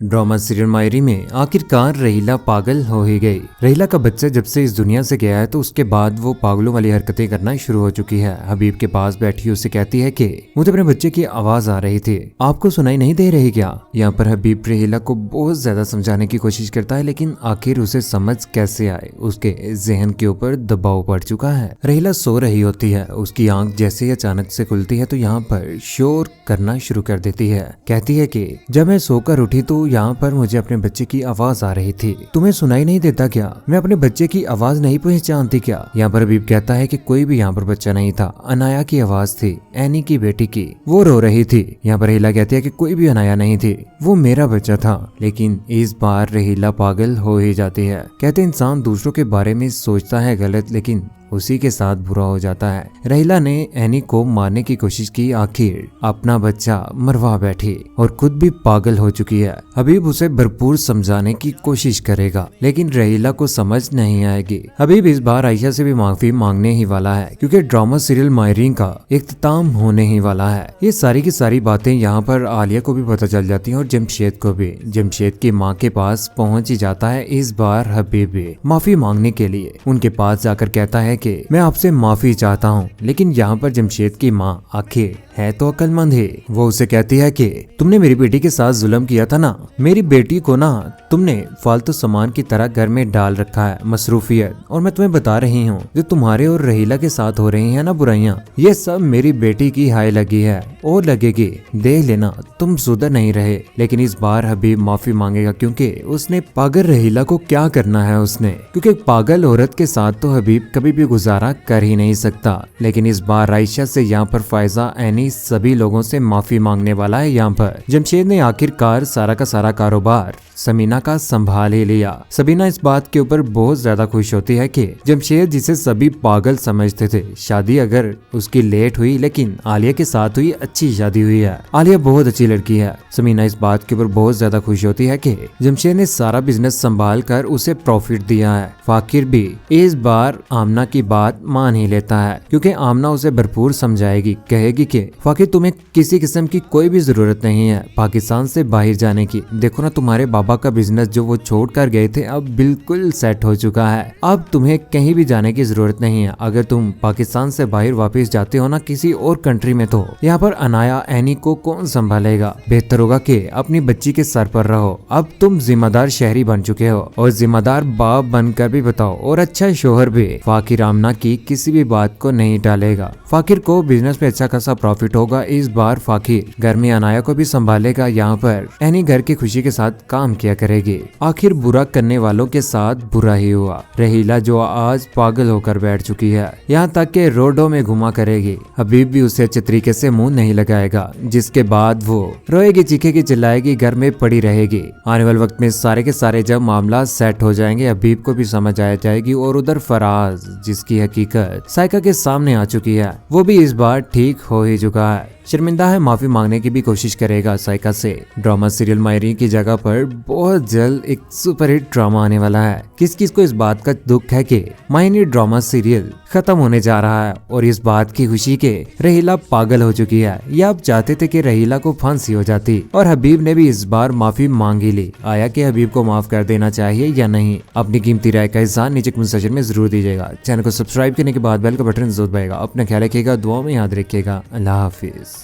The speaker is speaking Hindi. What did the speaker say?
ड्रामा सीरियल मायरी में आखिरकार रहीला पागल हो ही गई। रहीला का बच्चा जब से इस दुनिया से गया है तो उसके बाद वो पागलों वाली हरकतें करना शुरू हो चुकी है। हबीब के पास बैठी उसे कहती है कि मुझे अपने बच्चे की आवाज आ रही थी, आपको सुनाई नहीं दे रही क्या? यहाँ पर हबीब रहीला को बहुत ज्यादा समझाने की कोशिश करता है, लेकिन आखिर उसे समझ कैसे आए, उसके जहन के ऊपर दबाव पड़ चुका है। रहीला सो रही होती है, उसकी आंख जैसे ही अचानक से खुलती है तो यहाँ पर शोर करना शुरू कर देती है। कहती है कि जब मैं सोकर उठी तो यहाँ पर मुझे अपने बच्चे की आवाज आ रही थी, तुम्हें सुनाई नहीं देता क्या? मैं अपने बच्चे की आवाज नहीं पहचानती क्या? यहाँ पर हबीब कहता है कि कोई भी यहाँ पर बच्चा नहीं था, अनाया की आवाज थी, एनी की बेटी की, वो रो रही थी। यहाँ पर रहीला कहती है कि कोई भी अनाया नहीं थी, वो मेरा बच्चा था। लेकिन इस बार रहीला पागल हो ही जाती है। कहते इंसान दूसरों के बारे में सोचता है गलत, लेकिन उसी के साथ बुरा हो जाता है। रहीला ने एनी को मारने की कोशिश की, आखिर अपना बच्चा मरवा बैठी और खुद भी पागल हो चुकी है। हबीब उसे भरपूर समझाने की कोशिश करेगा, लेकिन रहीला को समझ नहीं आएगी। हबीब इस बार आयशा से भी माफी मांगने ही वाला है, क्योंकि ड्रामा सीरियल मायरीन का इख्तिताम होने ही वाला है। ये सारी की सारी बातें यहाँ पर आलिया को भी पता चल जाती हैं और जमशेद को भी। जमशेद की माँ के पास पहुँच ही जाता है इस बार हबीब भी माफी मांगने के लिए। उनके पास जाकर कहता है कि मैं आपसे माफी चाहता हूँ, लेकिन यहाँ पर जमशेद की माँ आखिर है तो अक्लमंद है। वो उसे कहती है कि तुमने मेरी बेटी के साथ जुल्म किया था ना, मेरी बेटी को ना तुमने फालतू सामान की तरह घर में डाल रखा है, मसरूफियत। और मैं तुम्हें बता रही हूँ, जो तुम्हारे और रहीला के साथ हो रही है ना बुराइयां, ये सब मेरी बेटी की हाय लगी है और लगेगी, देख लेना तुम सुधर नहीं रहे। लेकिन इस बार हबीब माफी मांगेगा, क्योंकि उसने पागल रहीला को क्या करना है उसने, क्योंकि पागल औरत के साथ तो हबीब कभी भी गुजारा कर ही नहीं सकता। लेकिन इस बार आयशा से, यहाँ पर फायजा, एनी, सभी लोगों से माफी मांगने वाला है। यहाँ पर जमशेद ने आखिरकार सारा का सारा कारोबार समीना का संभाल ही लिया। समीना इस बात के ऊपर बहुत ज्यादा खुश होती है कि जमशेद, जिसे सभी पागल समझते थे, शादी अगर उसकी लेट हुई लेकिन आलिया के साथ हुई, अच्छी शादी हुई है। आलिया बहुत अच्छी लड़की है। समीना इस बात के ऊपर बहुत ज्यादा खुश होती है कि जमशेद ने सारा बिजनेस संभाल कर उसे प्रॉफिट दिया है। फाकिर भी इस बार आमना की बात मान ही लेता है, क्योंकि आमना उसे भरपूर समझाएगी, कहेगी कि फाकिर तुम्हें किसी किस्म की कोई भी जरूरत नहीं है पाकिस्तान से बाहर जाने की। देखो ना, तुम्हारे बाबा का बिजनेस जो वो छोड़ कर गए थे अब बिल्कुल सेट हो चुका है, अब तुम्हें कहीं भी जाने की जरूरत नहीं है। अगर तुम पाकिस्तान से बाहर वापस जाते हो ना किसी और कंट्री में, तो यहाँ पर अनाया, एनी को कौन संभालेगा? बेहतर होगा कि अपनी बच्ची के सर पर रहो। अब तुम जिम्मेदार शहरी बन चुके हो और जिम्मेदार बाप बनकर भी बताओ, और अच्छा शोहर भी। फाकिर आमना की किसी भी बात को नहीं टालेगा। फाकिर को बिजनेस में अच्छा खासा प्रॉफिट होगा। इस बार फाकिर घर में अनाया को भी संभालेगा। यहाँ पर एनी घर की खुशी के साथ काम किया करेगी। आखिर बुरा करने वालों के साथ बुरा ही हुआ। रहीला जो आज पागल होकर बैठ चुकी है, यहाँ तक के रोडों में घुमा करेगी। हबीब भी उसे अच्छे तरीके से मुंह नहीं लगाएगा, जिसके बाद वो रोएगी, चीखेगी, चिल्लाएगी, घर में पड़ी रहेगी। आने वाले वक्त में सारे के सारे जब मामला सेट हो जाएंगे, हबीब को भी समझ आ जाएगी। और उधर फराज, जिसकी हकीकत साइका के सामने आ चुकी है, वो भी इस बार ठीक हो ही चुका है। शर्मिंदा है, माफी मांगने की भी कोशिश करेगा साइका से। ड्रामा सीरियल मायरी की जगह पर बहुत जल्द एक सुपरहिट ड्रामा आने वाला है। किस किस को इस बात का दुख है कि मायरी ड्रामा सीरियल खत्म होने जा रहा है, और इस बात की खुशी के रहीला पागल हो चुकी है। या आप चाहते थे कि रहीला को फांसी हो जाती, और हबीब ने भी इस बार माफी मांगी ली। आया कि हबीब को माफ कर देना चाहिए या नहीं? अपनी कीमती राय का हिस्सा नीचे कमेंट सेक्शन में जरूर दीजिएगा। चैनल को सब्सक्राइब करने के बाद बेल का बटन जरूर दबाएगा। अपना ख्याल रखिएगा, दुआ में याद रखिएगा। अल्लाह हाफिज।